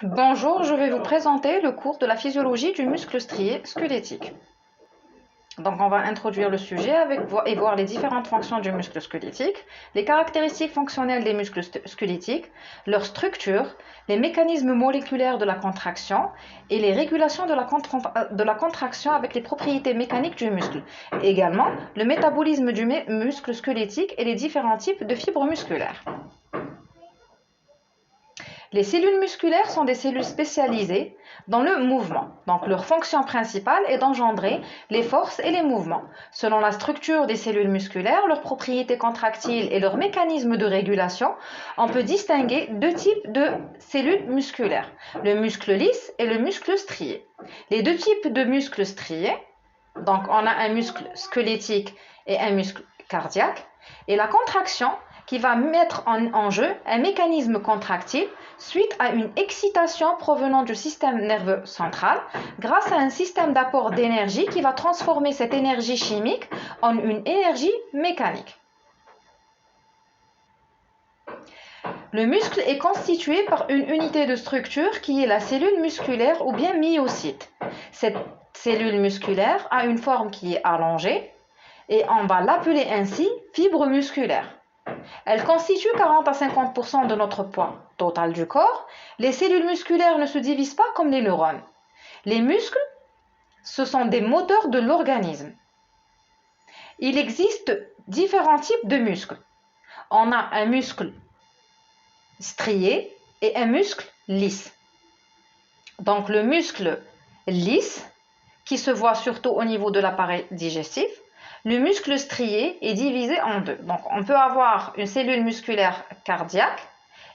Bonjour, je vais vous présenter le cours de la physiologie du muscle strié squelettique. Donc, on va introduire le sujet et voir les différentes fonctions du muscle squelettique, les caractéristiques fonctionnelles des muscles squelettiques, leur structure, les mécanismes moléculaires de la contraction et les régulations de la contraction avec les propriétés mécaniques du muscle. Également, le métabolisme du muscle squelettique et les différents types de fibres musculaires. Les cellules musculaires sont des cellules spécialisées dans le mouvement. Donc, leur fonction principale est d'engendrer les forces et les mouvements. Selon la structure des cellules musculaires, leurs propriétés contractiles et leurs mécanismes de régulation, on peut distinguer deux types de cellules musculaires, le muscle lisse et le muscle strié. Les deux types de muscles striés, donc on a un muscle squelettique et un muscle cardiaque, et la contraction qui va mettre en jeu un mécanisme contractile suite à une excitation provenant du système nerveux central grâce à un système d'apport d'énergie qui va transformer cette énergie chimique en une énergie mécanique. Le muscle est constitué par une unité de structure qui est la cellule musculaire ou bien myocyte. Cette cellule musculaire a une forme qui est allongée et on va l'appeler ainsi fibre musculaire. Elle constitue 40 à 50% de notre poids total du corps. Les cellules musculaires ne se divisent pas comme les neurones. Les muscles, ce sont des moteurs de l'organisme. Il existe différents types de muscles. On a un muscle strié et un muscle lisse. Donc le muscle lisse, qui se voit surtout au niveau de l'appareil digestif, le muscle strié est divisé en deux. Donc, on peut avoir une cellule musculaire cardiaque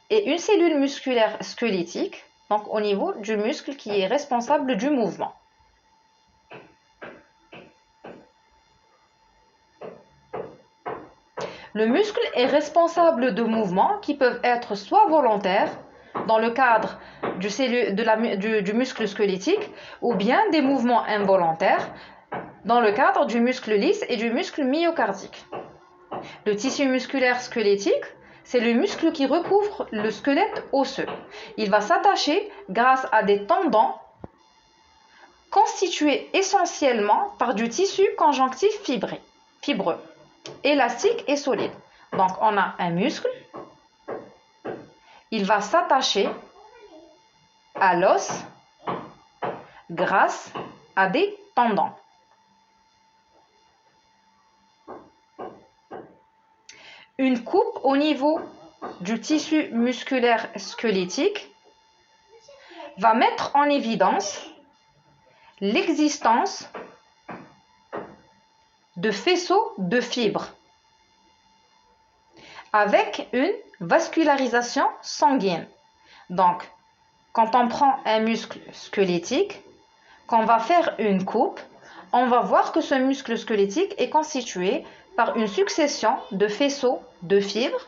et une cellule musculaire squelettique, donc au niveau du muscle qui est responsable du mouvement. Le muscle est responsable de mouvements qui peuvent être soit volontaires, dans le cadre du muscle squelettique, ou bien des mouvements involontaires, dans le cadre du muscle lisse et du muscle myocardique. Le tissu musculaire squelettique, c'est le muscle qui recouvre le squelette osseux. Il va s'attacher grâce à des tendons constitués essentiellement par du tissu conjonctif fibreux, élastique et solide. Donc on a un muscle, il va s'attacher à l'os grâce à des tendons. Une coupe au niveau du tissu musculaire squelettique va mettre en évidence l'existence de faisceaux de fibres avec une vascularisation sanguine. Donc, quand on prend un muscle squelettique, qu'on va faire une coupe, on va voir que ce muscle squelettique est constitué par une succession de faisceaux de fibres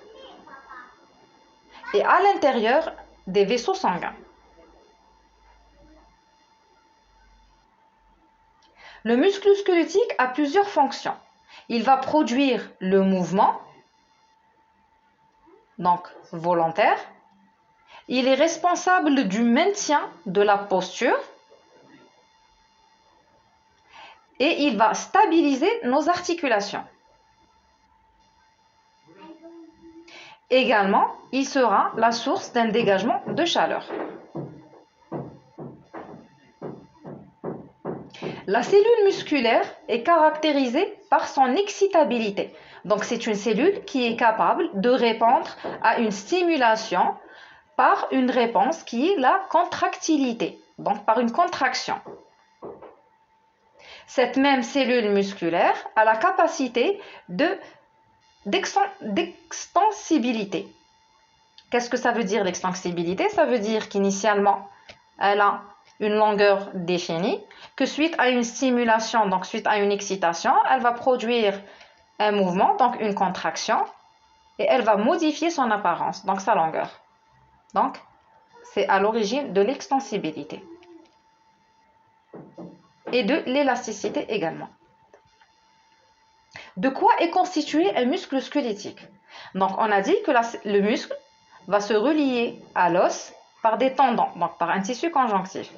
et à l'intérieur des vaisseaux sanguins. Le muscle squelettique a plusieurs fonctions. Il va produire le mouvement, donc volontaire. Il est responsable du maintien de la posture et il va stabiliser nos articulations. Également, il sera la source d'un dégagement de chaleur. La cellule musculaire est caractérisée par son excitabilité. Donc, c'est une cellule qui est capable de répondre à une stimulation par une réponse qui est la contractilité, donc par une contraction. Cette même cellule musculaire a la capacité d'extensibilité. Qu'est-ce que ça veut dire l'extensibilité? Ça veut dire qu'initialement, elle a une longueur définie, que suite à une stimulation, donc suite à une excitation, elle va produire un mouvement, donc une contraction, et elle va modifier son apparence, donc sa longueur. Donc, c'est à l'origine de l'extensibilité et de l'élasticité également. De quoi est constitué un muscle squelettique? Donc, on a dit que le muscle va se relier à l'os par des tendons, donc par un tissu conjonctif.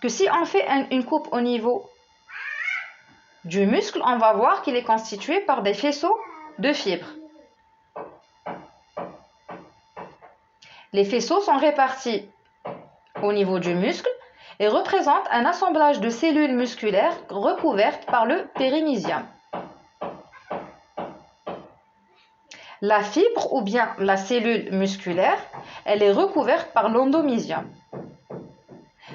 Que si on fait une coupe au niveau du muscle, on va voir qu'il est constitué par des faisceaux de fibres. Les faisceaux sont répartis au niveau du muscle et représentent un assemblage de cellules musculaires recouvertes par le périmysium. La fibre ou bien la cellule musculaire, elle est recouverte par l'endomysium.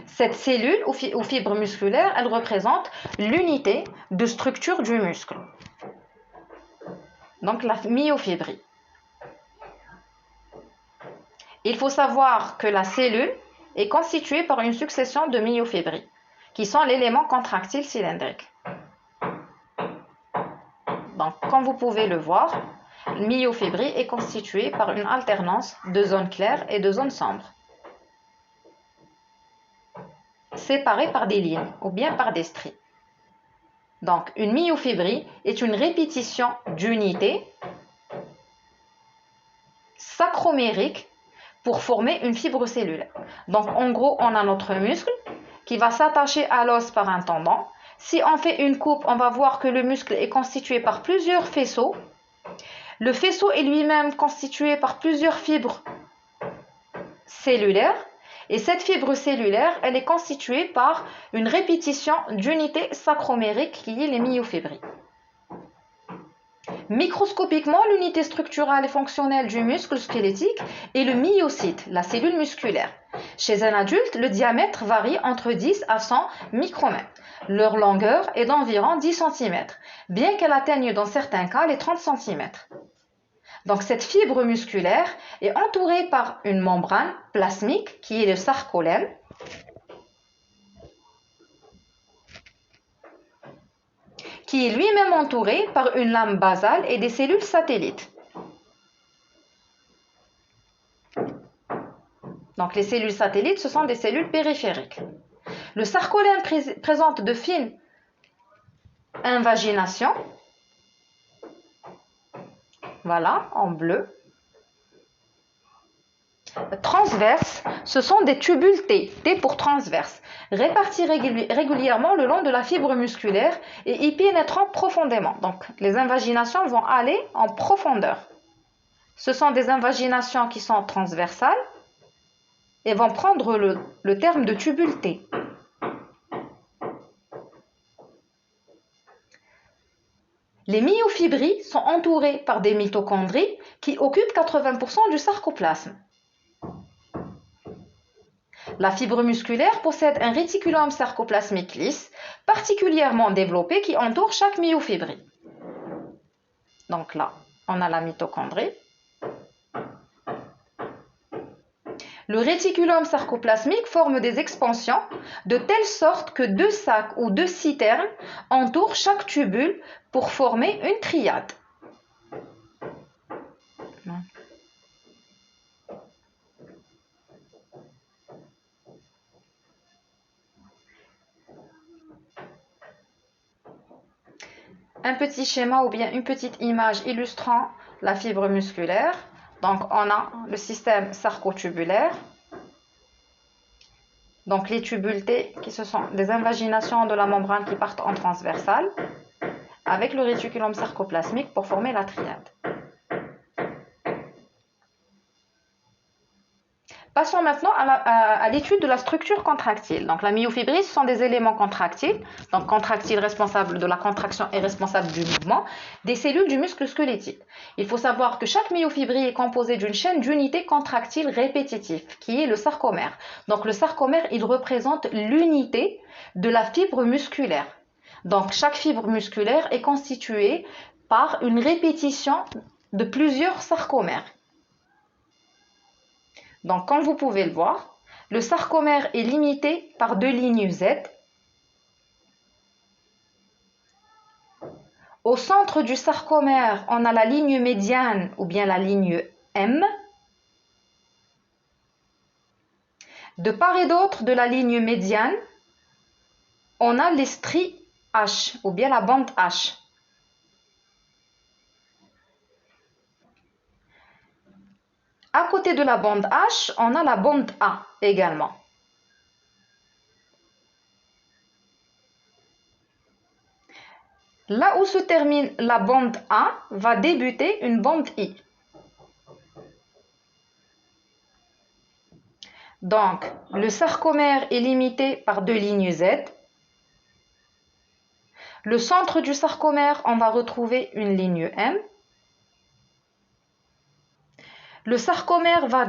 Cette cellule ou fibre musculaire, elle représente l'unité de structure du muscle. Donc la myofibrie. Il faut savoir que la cellule est constituée par une succession de myofibrilles, qui sont l'élément contractile cylindrique. Donc, comme vous pouvez le voir, la myofibrie est constituée par une alternance de zones claires et de zones sombres, séparées par des lignes ou bien par des stries. Donc, une myofibrie est une répétition d'unités sacromériques pour former une fibre cellulaire. Donc, en gros, on a notre muscle qui va s'attacher à l'os par un tendon. Si on fait une coupe, on va voir que le muscle est constitué par plusieurs faisceaux. Le faisceau est lui-même constitué par plusieurs fibres cellulaires. Et cette fibre cellulaire, elle est constituée par une répétition d'unités sacromériques qui est les myofibrilles. Microscopiquement, l'unité structurale et fonctionnelle du muscle squelettique est le myocyte, la cellule musculaire. Chez un adulte, le diamètre varie entre 10 à 100 micromètres. Leur longueur est d'environ 10 cm, bien qu'elle atteigne dans certains cas les 30 cm. Donc cette fibre musculaire est entourée par une membrane plasmique qui est le sarcolème. Qui est lui-même entouré par une lame basale et des cellules satellites. Donc les cellules satellites, ce sont des cellules périphériques. Le sarcolème présente de fines invaginations, voilà, en bleu. Transverses, ce sont des tubules T, T pour transverse, répartis régulièrement le long de la fibre musculaire et y pénétrant profondément. Donc, les invaginations vont aller en profondeur. Ce sont des invaginations qui sont transversales et vont prendre le terme de tubule T. Les myofibrilles sont entourées par des mitochondries qui occupent 80% du sarcoplasme. La fibre musculaire possède un réticulum sarcoplasmique lisse, particulièrement développé, qui entoure chaque myofibrie. Donc là, on a la mitochondrie. Le réticulum sarcoplasmique forme des expansions de telle sorte que deux sacs ou deux citernes entourent chaque tubule pour former une triade. Un petit schéma ou bien une petite image illustrant la fibre musculaire. Donc, on a le système sarcotubulaire. Donc, les tubules T, qui ce sont des invaginations de la membrane qui partent en transversale, avec le réticulum sarcoplasmique pour former la triade. Passons maintenant à l'étude de la structure contractile. Donc, la myofibrie, ce sont des éléments contractiles, donc contractiles responsables de la contraction et responsables du mouvement, des cellules du muscle squelettique. Il faut savoir que chaque myofibrie est composée d'une chaîne d'unités contractiles répétitives, qui est le sarcomère. Donc, le sarcomère, il représente l'unité de la fibre musculaire. Donc, chaque fibre musculaire est constituée par une répétition de plusieurs sarcomères. Donc, comme vous pouvez le voir, le sarcomère est limité par deux lignes Z. Au centre du sarcomère, on a la ligne médiane ou bien la ligne M. De part et d'autre de la ligne médiane, on a les stries H ou bien la bande H. À côté de la bande H, on a la bande A également. Là où se termine la bande A, va débuter une bande I. Donc, le sarcomère est limité par deux lignes Z. Le centre du sarcomère, on va retrouver une ligne M. Le sarcomère va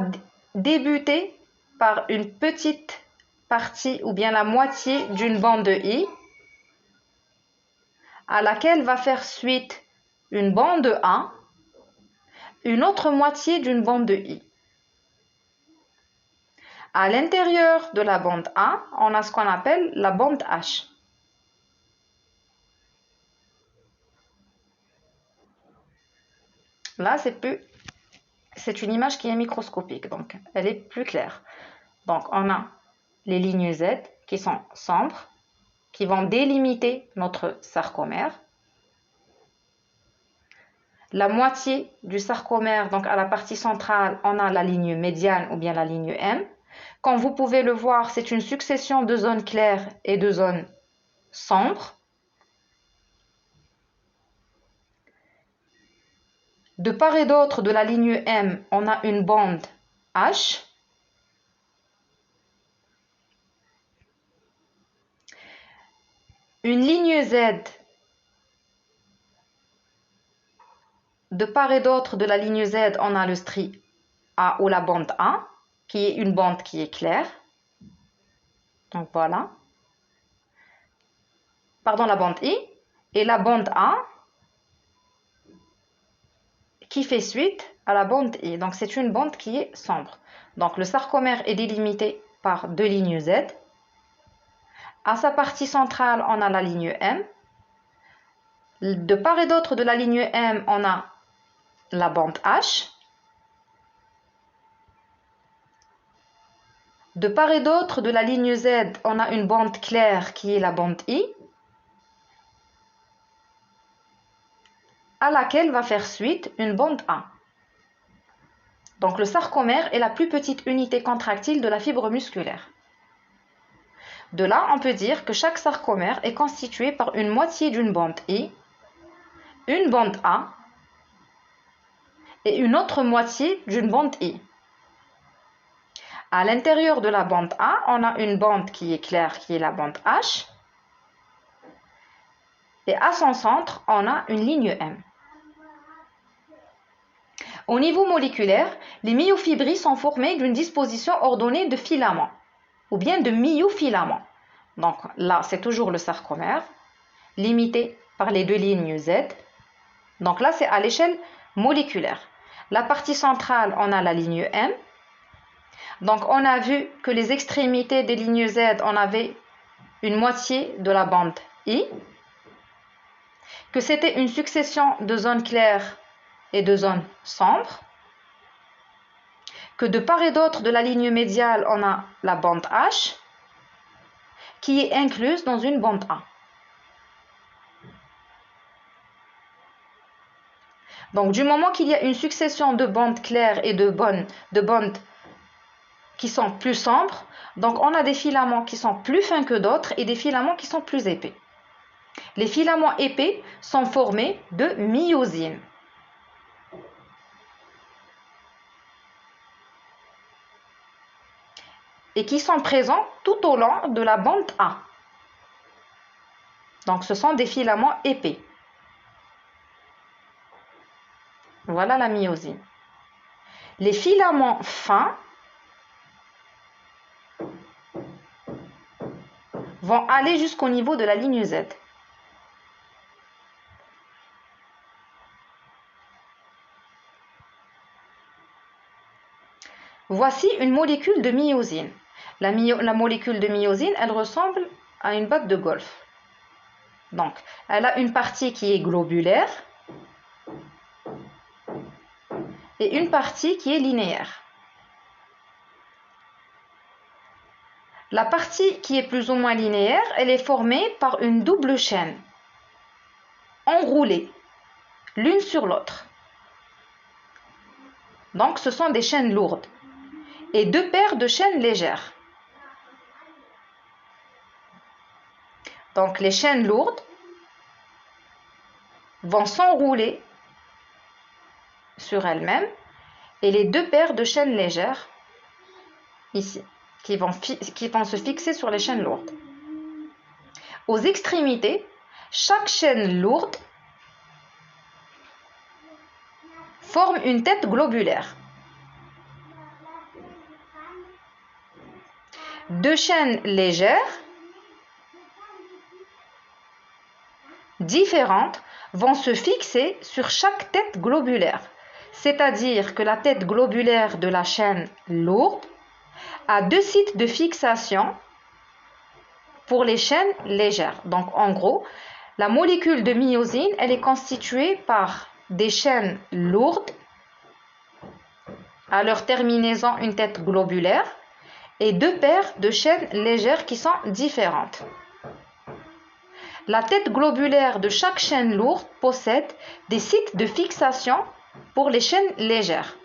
débuter par une petite partie ou bien la moitié d'une bande I, à laquelle va faire suite une bande A, une autre moitié d'une bande I. À l'intérieur de la bande A, on a ce qu'on appelle la bande H. Là, c'est une image qui est microscopique, donc elle est plus claire. Donc, on a les lignes Z qui sont sombres, qui vont délimiter notre sarcomère. La moitié du sarcomère, donc à la partie centrale, on a la ligne médiane ou bien la ligne M. Comme vous pouvez le voir, c'est une succession de zones claires et de zones sombres. De part et d'autre de la ligne M, on a une bande H. Une ligne Z. De part et d'autre de la ligne Z, on a le strie A ou la bande A, qui est une bande qui est claire. Donc voilà. Pardon, la bande I. Et la bande A, qui fait suite à la bande I. Donc c'est une bande qui est sombre. Donc le sarcomère est délimité par deux lignes Z. À sa partie centrale, on a la ligne M. De part et d'autre de la ligne M, on a la bande H. De part et d'autre de la ligne Z, on a une bande claire qui est la bande I, à laquelle va faire suite une bande A. Donc le sarcomère est la plus petite unité contractile de la fibre musculaire. De là, on peut dire que chaque sarcomère est constitué par une moitié d'une bande I, une bande A et une autre moitié d'une bande I. À l'intérieur de la bande A, on a une bande qui est claire, qui est la bande H. Et à son centre, on a une ligne M. Au niveau moléculaire, les myofibrilles sont formées d'une disposition ordonnée de filaments, ou bien de myofilaments. Donc là, c'est toujours le sarcomère, limité par les deux lignes Z. Donc là, c'est à l'échelle moléculaire. La partie centrale, on a la ligne M. Donc on a vu que les extrémités des lignes Z, on avait une moitié de la bande I, que c'était une succession de zones claires et de zones sombres, que de part et d'autre de la ligne médiale, on a la bande H, qui est incluse dans une bande A. Donc du moment qu'il y a une succession de bandes claires et de bandes qui sont plus sombres, donc on a des filaments qui sont plus fins que d'autres et des filaments qui sont plus épais. Les filaments épais sont formés de myosines. Et qui sont présents tout au long de la bande A. Donc ce sont des filaments épais. Voilà la myosine. Les filaments fins vont aller jusqu'au niveau de la ligne Z. Voici une molécule de myosine. La molécule de myosine, elle ressemble à une batte de golf. Donc, elle a une partie qui est globulaire et une partie qui est linéaire. La partie qui est plus ou moins linéaire, elle est formée par une double chaîne enroulée l'une sur l'autre. Donc, ce sont des chaînes lourdes. Et 2 paires de chaînes légères. Donc, les chaînes lourdes vont s'enrouler sur elles-mêmes et les 2 paires de chaînes légères ici qui vont se fixer sur les chaînes lourdes. Aux extrémités, chaque chaîne lourde forme une tête globulaire. 2 chaînes légères différentes vont se fixer sur chaque tête globulaire. C'est-à-dire que la tête globulaire de la chaîne lourde a 2 sites de fixation pour les chaînes légères. Donc en gros, la molécule de myosine, elle est constituée par des chaînes lourdes, à leur terminaison une tête globulaire, et 2 paires de chaînes légères qui sont différentes. La tête globulaire de chaque chaîne lourde possède des sites de fixation pour les chaînes légères.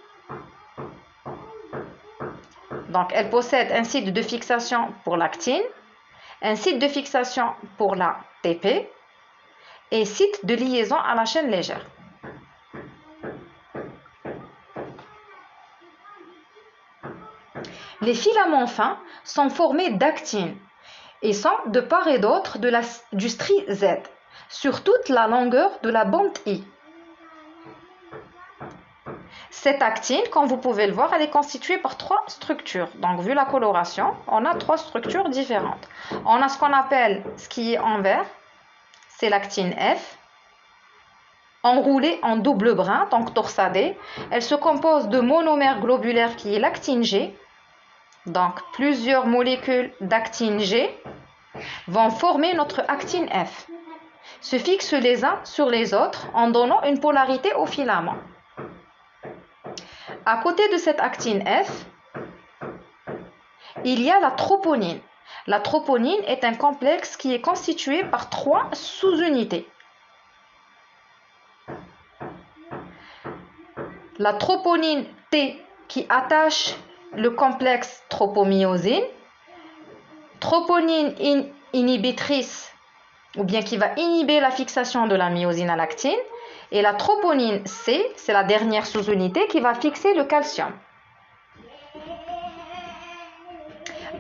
Donc, elle possède un site de fixation pour l'actine, un site de fixation pour la TP et site de liaison à la chaîne légère. Les filaments fins sont formés d'actine et sont de part et d'autre du strie Z sur toute la longueur de la bande I. Cette actine, comme vous pouvez le voir, elle est constituée par 3 structures. Donc, vu la coloration, on a 3 structures différentes. On a ce qu'on appelle, ce qui est en vert, c'est l'actine F, enroulée en double brin, donc torsadée. Elle se compose de monomère globulaire qui est l'actine G. Donc, plusieurs molécules d'actine G vont former notre actine F, se fixent les uns sur les autres en donnant une polarité au filament. À côté de cette actine F, il y a la troponine. La troponine est un complexe qui est constitué par 3 sous-unités. La troponine T qui attache le complexe tropomyosine, troponine inhibitrice ou bien qui va inhiber la fixation de la myosine à l'actine, et la troponine C, c'est la dernière sous-unité qui va fixer le calcium.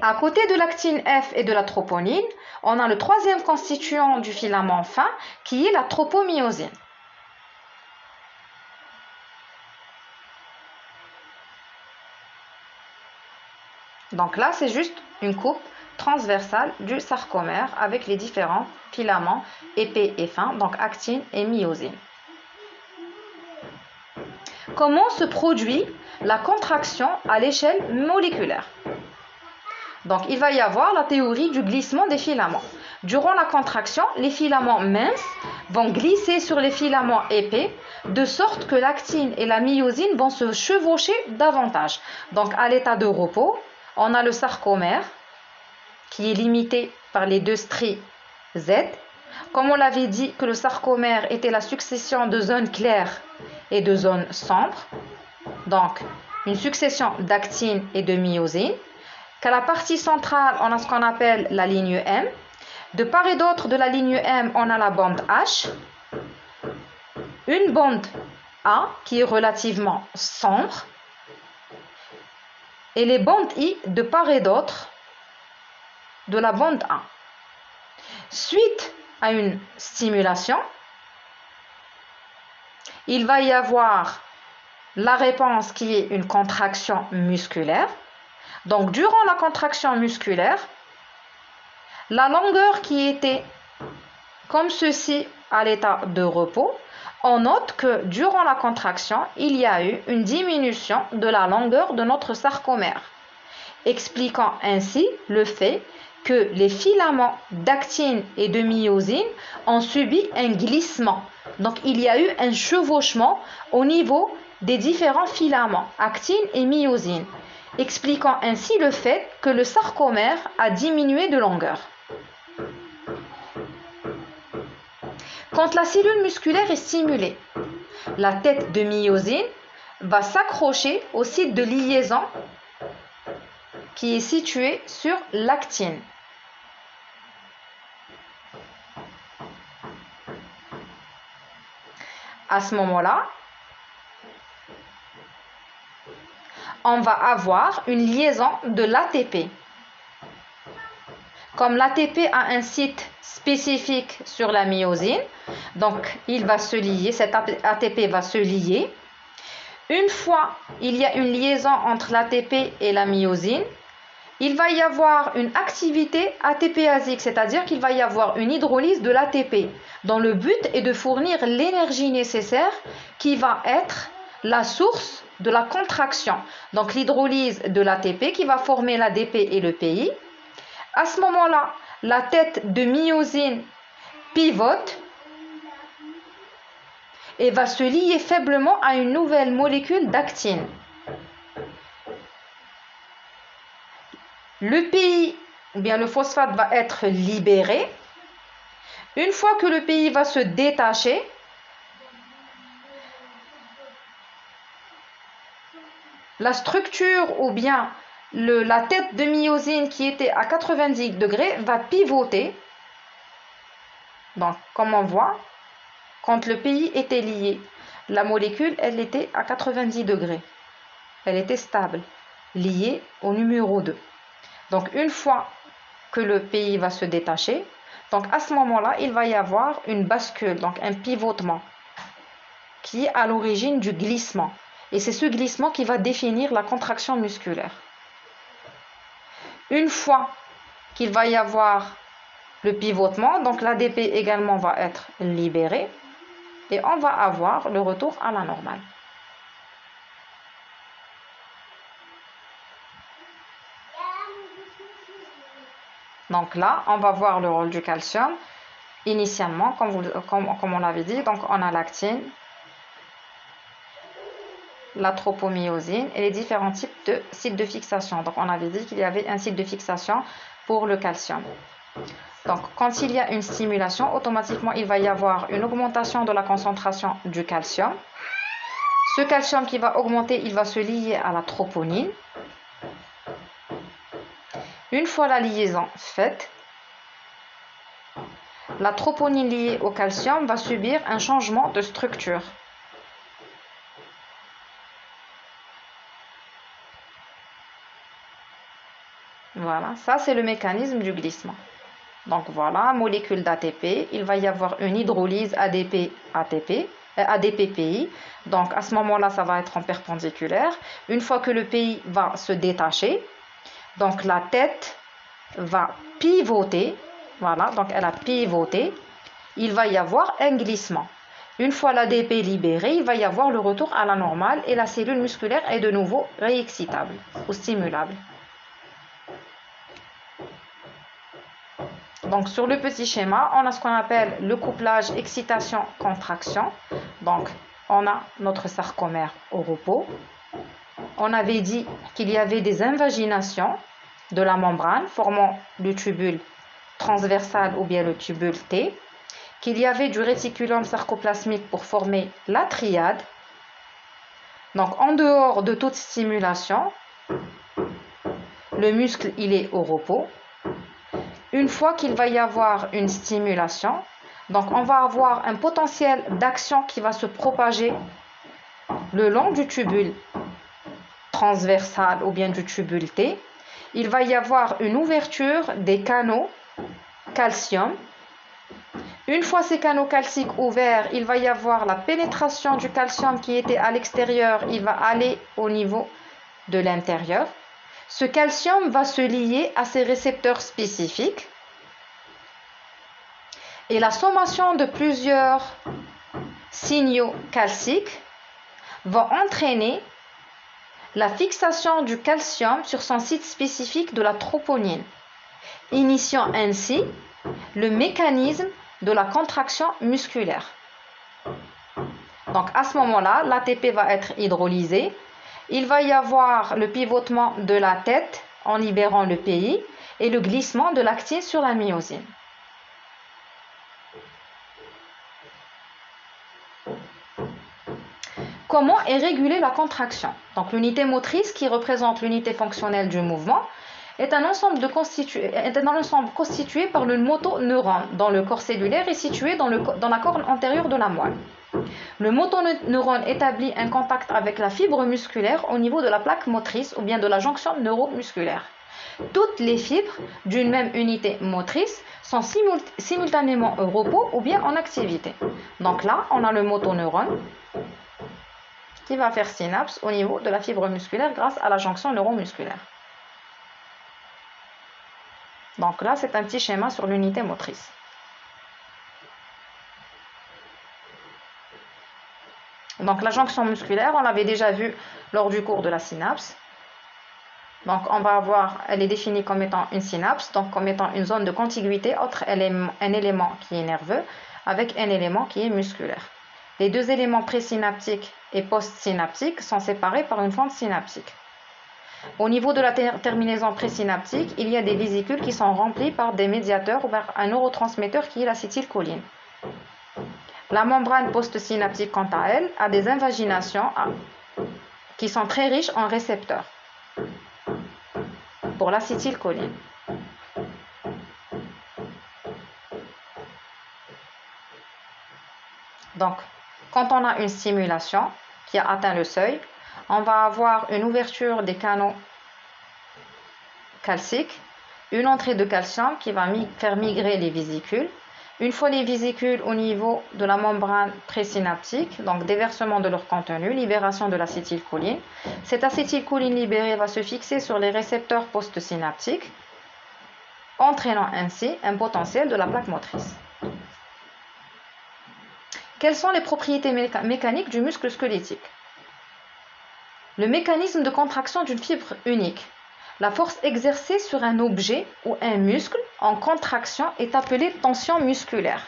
À côté de l'actine F et de la troponine, on a le 3e constituant du filament fin qui est la tropomyosine. Donc là, c'est juste une coupe transversale du sarcomère avec les différents filaments épais et fins, donc actine et myosine. Comment se produit la contraction à l'échelle moléculaire? Donc, il va y avoir la théorie du glissement des filaments. Durant la contraction, les filaments minces vont glisser sur les filaments épais de sorte que l'actine et la myosine vont se chevaucher davantage. Donc, à l'état de repos, on a le sarcomère qui est limité par les 2 stries Z. Comme on l'avait dit que le sarcomère était la succession de zones claires et de zones sombres, donc une succession d'actine et de myosine. Qu'à la partie centrale, on a ce qu'on appelle la ligne M. De part et d'autre de la ligne M, on a la bande H, une bande A qui est relativement sombre, et les bandes I de part et d'autre de la bande A. Suite à une stimulation, il va y avoir la réponse qui est une contraction musculaire. Donc, durant la contraction musculaire, la longueur qui était comme ceci à l'état de repos, on note que durant la contraction, il y a eu une diminution de la longueur de notre sarcomère, expliquant ainsi le fait que les filaments d'actine et de myosine ont subi un glissement. Donc, il y a eu un chevauchement au niveau des différents filaments, actine et myosine, expliquant ainsi le fait que le sarcomère a diminué de longueur. Quand la cellule musculaire est stimulée, la tête de myosine va s'accrocher au site de liaison qui est situé sur l'actine. À ce moment-là, on va avoir une liaison de l'ATP. Comme l'ATP a un site spécifique sur la myosine, donc il va se lier, cet ATP va se lier. Une fois il y a une liaison entre l'ATP et la myosine, il va y avoir une activité ATPasique, c'est-à-dire qu'il va y avoir une hydrolyse de l'ATP, dont le but est de fournir l'énergie nécessaire qui va être la source de la contraction. Donc l'hydrolyse de l'ATP qui va former l'ADP et le PI. À ce moment-là, la tête de myosine pivote et va se lier faiblement à une nouvelle molécule d'actine. Le PI, ou bien le phosphate, va être libéré. Une fois que le PI va se détacher, la structure ou bien la tête de myosine qui était à 90 degrés va pivoter. Donc, comme on voit, quand le PI était lié, la molécule, elle était à 90 degrés. Elle était stable, liée au numéro 2. Donc, une fois que le PI va se détacher, donc à ce moment-là, il va y avoir une bascule, donc un pivotement, qui est à l'origine du glissement. Et c'est ce glissement qui va définir la contraction musculaire. Une fois qu'il va y avoir le pivotement, donc l'ADP également va être libéré et on va avoir le retour à la normale. Donc là, on va voir le rôle du calcium. Initialement, comme on l'avait dit, donc on a l'actine, la tropomyosine et les différents types de sites de fixation. Donc on avait dit qu'il y avait un site de fixation pour le calcium. Donc quand il y a une stimulation, automatiquement il va y avoir une augmentation de la concentration du calcium. Ce calcium qui va augmenter, il va se lier à la troponine. Une fois la liaison faite, la troponine liée au calcium va subir un changement de structure. Voilà, ça c'est le mécanisme du glissement. Donc voilà, molécule d'ATP, il va y avoir une hydrolyse ADP-ATP, ADP-PI. Donc à ce moment-là, ça va être en perpendiculaire. Une fois que le PI va se détacher, donc la tête va pivoter. Voilà, donc elle a pivoté. Il va y avoir un glissement. Une fois l'ADP libéré, il va y avoir le retour à la normale et la cellule musculaire est de nouveau réexcitable ou stimulable. Donc sur le petit schéma, on a ce qu'on appelle le couplage excitation-contraction. Donc on a notre sarcomère au repos. On avait dit qu'il y avait des invaginations de la membrane formant le tubule transversal ou bien le tubule T, qu'il y avait du réticulum sarcoplasmique pour former la triade. Donc en dehors de toute stimulation, le muscle il est au repos. Une fois qu'il va y avoir une stimulation, donc on va avoir un potentiel d'action qui va se propager le long du tubule transversal ou bien du tubule T. Il va y avoir une ouverture des canaux calcium. Une fois ces canaux calciques ouverts, il va y avoir la pénétration du calcium qui était à l'extérieur, il va aller au niveau de l'intérieur. Ce calcium va se lier à ses récepteurs spécifiques et la sommation de plusieurs signaux calciques va entraîner la fixation du calcium sur son site spécifique de la troponine, initiant ainsi le mécanisme de la contraction musculaire. Donc à ce moment-là, l'ATP va être hydrolysé. Il va y avoir le pivotement de la tête en libérant le PI et le glissement de l'actine sur la myosine. comment est régulée la contraction? Donc l'unité motrice, qui représente l'unité fonctionnelle du mouvement, est un ensemble constitué par le motoneurone dont le corps cellulaire est situé dans la corne antérieure de la moelle. Le motoneurone établit un contact avec la fibre musculaire au niveau de la plaque motrice ou bien de la jonction neuromusculaire. Toutes les fibres d'une même unité motrice sont simultanément au repos ou bien en activité. Donc là, on a le motoneurone qui va faire synapse au niveau de la fibre musculaire grâce à la jonction neuromusculaire. Donc là, c'est un petit schéma sur l'unité motrice. Donc la jonction musculaire, on l'avait déjà vu lors du cours de la synapse. Donc on va avoir, elle est définie comme étant une synapse, donc comme étant une zone de contiguïté entre un élément qui est nerveux avec un élément qui est musculaire. Les deux éléments présynaptiques et postsynaptiques sont séparés par une fente synaptique. Au niveau de la terminaison présynaptique, il y a des vésicules qui sont remplies par des médiateurs ou par un neurotransmetteur qui est l'acétylcholine. La membrane postsynaptique, quant à elle, a des invaginations qui sont très riches en récepteurs pour l'acétylcholine. Donc, quand on a une stimulation qui a atteint le seuil, on va avoir une ouverture des canaux calciques, une entrée de calcium qui va faire migrer les vésicules. Une fois les vésicules au niveau de la membrane présynaptique, donc déversement de leur contenu, libération de l'acétylcholine. Cette acétylcholine libérée va se fixer sur les récepteurs postsynaptiques, entraînant ainsi un potentiel de la plaque motrice. Quelles sont les propriétés mécaniques du muscle squelettique? Le mécanisme de contraction d'une fibre unique. La force exercée sur un objet ou un muscle en contraction est appelée tension musculaire.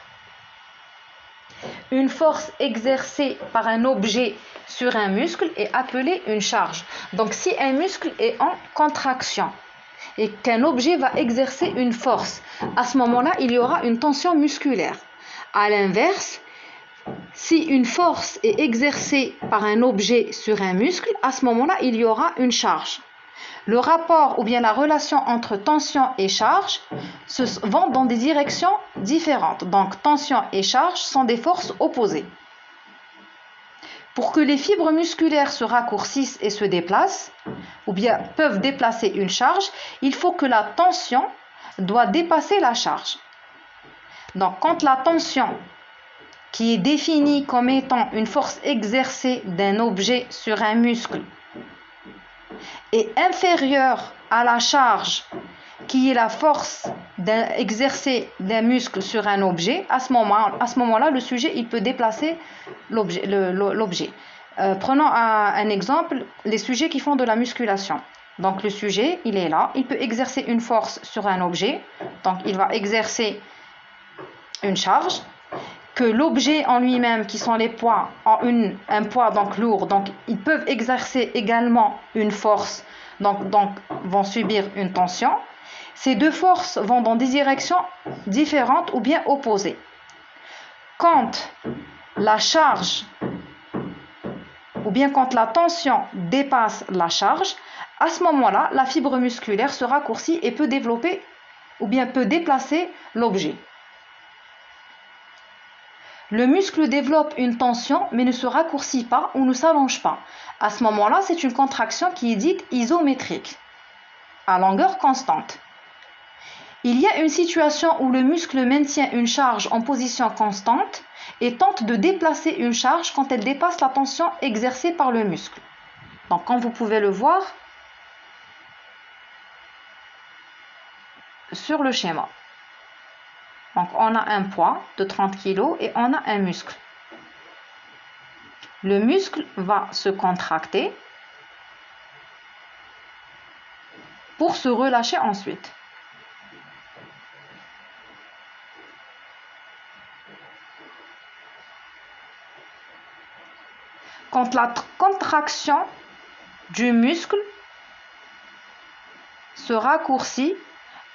Une force exercée par un objet sur un muscle est appelée une charge. Donc si un muscle est en contraction et qu'un objet va exercer une force, à ce moment-là, il y aura une tension musculaire. À l'inverse, si une force est exercée par un objet sur un muscle, à ce moment-là, il y aura une charge. Le rapport ou bien la relation entre tension et charge vont dans des directions différentes. Donc, tension et charge sont des forces opposées. Pour que les fibres musculaires se raccourcissent et se déplacent, ou bien peuvent déplacer une charge, il faut que la tension doit dépasser la charge. Donc, quand la tension, qui est définie comme étant une force exercée d'un objet sur un muscle, est inférieure à la charge qui est la force exercée d'un muscle sur un objet, à ce moment-là, le sujet il peut déplacer l'objet. Prenons un exemple, les sujets qui font de la musculation. Donc le sujet, il est là, il peut exercer une force sur un objet, donc il va exercer une charge, que l'objet en lui-même, qui sont les poids, ont un poids donc lourd, donc ils peuvent exercer également une force, donc vont subir une tension. Ces deux forces vont dans des directions différentes ou bien opposées. Quand la charge ou bien quand la tension dépasse la charge, à ce moment-là, la fibre musculaire se raccourcit et peut développer ou bien peut déplacer l'objet. Le muscle développe une tension mais ne se raccourcit pas ou ne s'allonge pas. À ce moment-là, c'est une contraction qui est dite isométrique, à longueur constante. Il y a une situation où le muscle maintient une charge en position constante et tente de déplacer une charge quand elle dépasse la tension exercée par le muscle. Donc, comme vous pouvez le voir sur le schéma. Donc, on a un poids de 30 kg et on a un muscle. Le muscle va se contracter pour se relâcher ensuite. Quand la contraction du muscle se raccourcit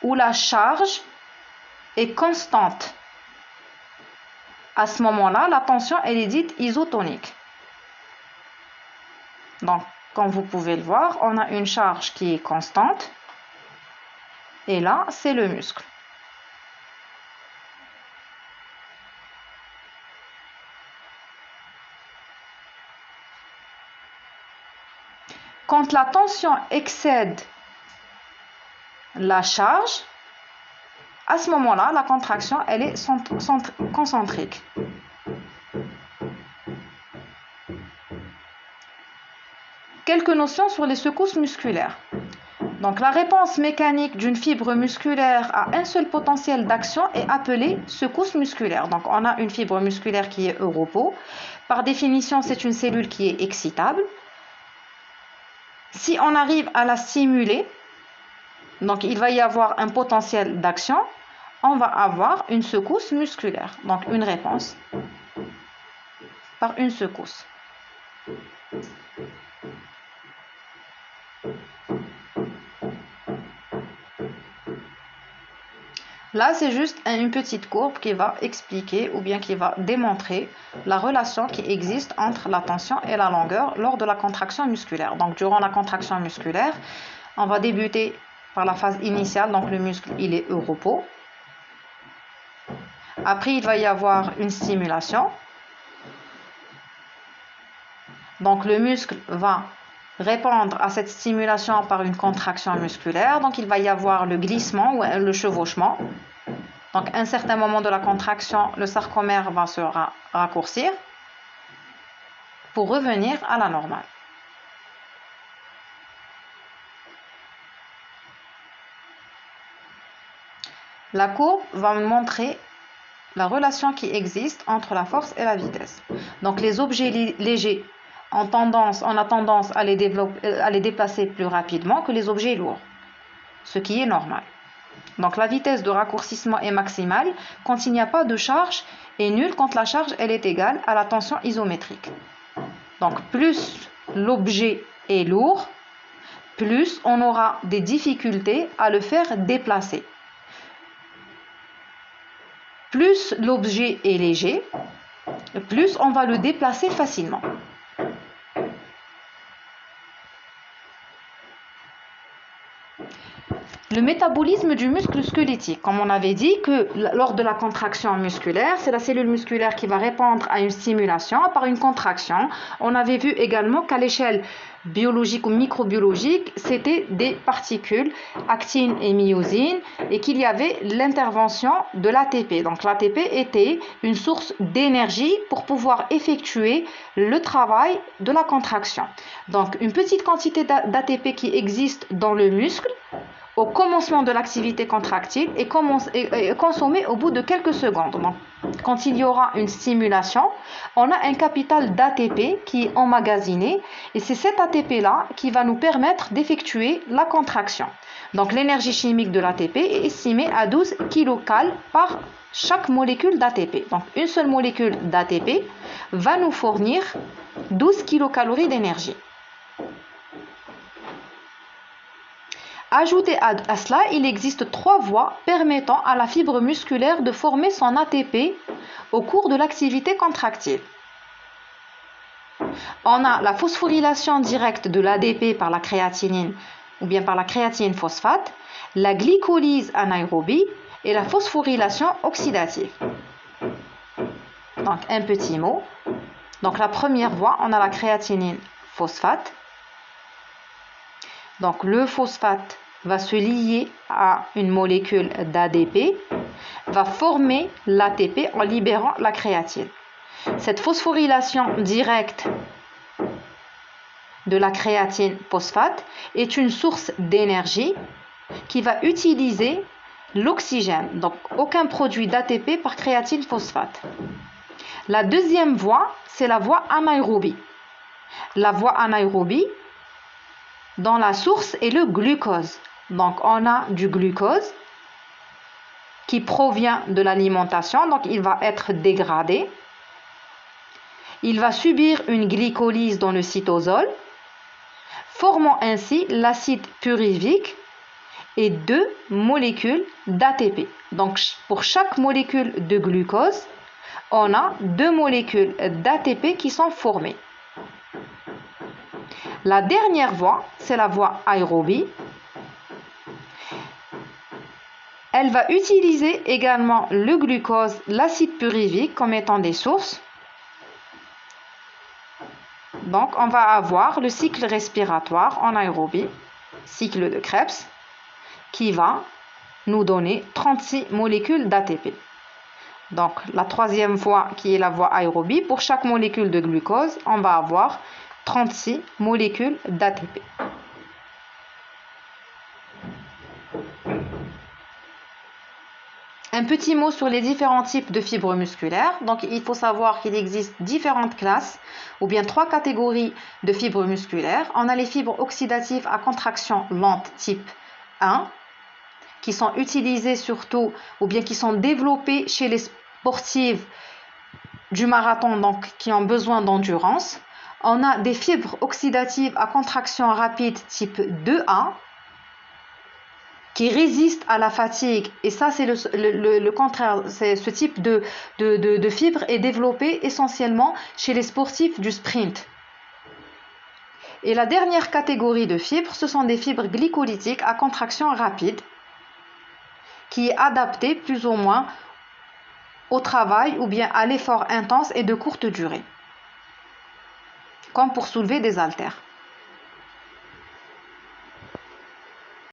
ou la charge est constante, à ce moment-là, la tension elle est dite isotonique. Donc, comme vous pouvez le voir, on a une charge qui est constante. Et là, c'est le muscle. Quand la tension excède la charge, à ce moment-là, la contraction, elle est concentrique. Quelques notions sur les secousses musculaires. Donc, la réponse mécanique d'une fibre musculaire à un seul potentiel d'action est appelée secousse musculaire. Donc, on a une fibre musculaire qui est au repos. Par définition, c'est une cellule qui est excitable. Si on arrive à la stimuler, donc il va y avoir un potentiel d'action, on va avoir une secousse musculaire. Donc, une réponse par une secousse. Là, c'est juste une petite courbe qui va expliquer ou bien qui va démontrer la relation qui existe entre la tension et la longueur lors de la contraction musculaire. Donc, durant la contraction musculaire, on va débuter par la phase initiale. Donc, le muscle, il est au repos. Après, il va y avoir une stimulation. Donc, le muscle va répondre à cette stimulation par une contraction musculaire. Donc, il va y avoir le glissement ou le chevauchement. Donc, à un certain moment de la contraction, le sarcomère va se raccourcir pour revenir à la normale. La courbe va me montrer la relation qui existe entre la force et la vitesse. Donc, les objets légers on a tendance à les déplacer plus rapidement que les objets lourds, ce qui est normal. Donc, la vitesse de raccourcissement est maximale quand il n'y a pas de charge et nulle quand la charge elle est égale à la tension isométrique. Donc, plus l'objet est lourd, plus on aura des difficultés à le faire déplacer. Plus l'objet est léger, plus on va le déplacer facilement. Le métabolisme du muscle squelettique, comme on avait dit que lors de la contraction musculaire, c'est la cellule musculaire qui va répondre à une stimulation par une contraction. On avait vu également qu'à l'échelle biologique ou microbiologique, c'était des particules, actine et myosine, et qu'il y avait l'intervention de l'ATP. Donc l'ATP était une source d'énergie pour pouvoir effectuer le travail de la contraction. Donc une petite quantité d'ATP qui existe dans le muscle, au commencement de l'activité contractile est consommée au bout de quelques secondes. Donc, quand il y aura une stimulation, on a un capital d'ATP qui est emmagasiné et c'est cet ATP-là qui va nous permettre d'effectuer la contraction. Donc, l'énergie chimique de l'ATP est estimée à 12 kcal par chaque molécule d'ATP. Donc, une seule molécule d'ATP va nous fournir 12 kilocalories d'énergie. Ajouté à cela, il existe 3 voies permettant à la fibre musculaire de former son ATP au cours de l'activité contractile. On a la phosphorylation directe de l'ADP par la créatinine ou bien par la créatine phosphate, la glycolyse anaérobie et la phosphorylation oxydative. Donc un petit mot. Donc la première voie, on a la créatinine phosphate. Donc le phosphate va se lier à une molécule d'ADP, va former l'ATP en libérant la créatine. Cette phosphorylation directe de la créatine phosphate est une source d'énergie qui va utiliser l'oxygène. Donc aucun produit d'ATP par créatine phosphate. La deuxième voie, c'est la voie anaérobie. La voie anaérobie, dans la source est le glucose. Donc, on a du glucose qui provient de l'alimentation. Donc, il va être dégradé. Il va subir une glycolyse dans le cytosol, formant ainsi l'acide pyruvique et 2 molécules d'ATP. Donc, pour chaque molécule de glucose, on a 2 molécules d'ATP qui sont formées. La dernière voie, c'est la voie aérobie. Elle va utiliser également le glucose, l'acide pyruvique comme étant des sources. Donc, on va avoir le cycle respiratoire en aérobie, cycle de Krebs, qui va nous donner 36 molécules d'ATP. Donc, la troisième voie qui est la voie aérobie, pour chaque molécule de glucose, on va avoir 36 molécules d'ATP. Un petit mot sur les différents types de fibres musculaires. Donc, il faut savoir qu'il existe différentes classes ou bien 3 catégories de fibres musculaires. On a les fibres oxydatives à contraction lente type 1, qui sont utilisées surtout ou bien qui sont développées chez les sportives du marathon, donc qui ont besoin d'endurance. On a des fibres oxydatives à contraction rapide type 2A, qui résistent à la fatigue, et ça c'est le contraire. Ce type de fibre est développé essentiellement chez les sportifs du sprint. Et la dernière catégorie de fibres, ce sont des fibres glycolytiques à contraction rapide, qui est adaptée plus ou moins au travail ou bien à l'effort intense et de courte durée, comme pour soulever des haltères.